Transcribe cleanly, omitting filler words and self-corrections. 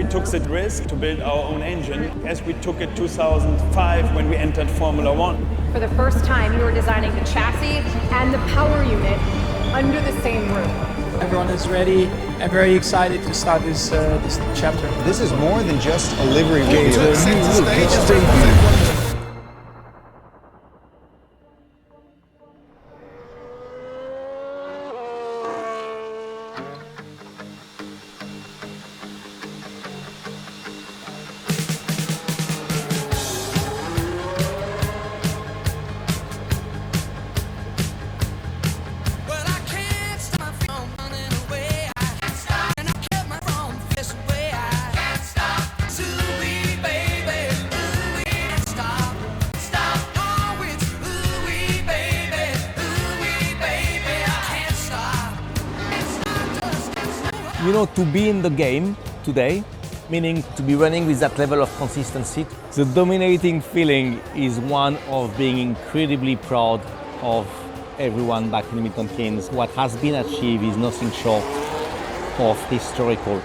took the risk to build our own engine, as we took it 2005 when we entered Formula One. For the first time, you were designing the chassis and the power unit under the same roof. Everyone is ready and very excited to start this chapter. This is more than just a livery vehicle. You know, to be in the game today, meaning to be running with that level of consistency, the dominating feeling is one of being incredibly proud of everyone back in Milton Keynes. What has been achieved is nothing short of historical.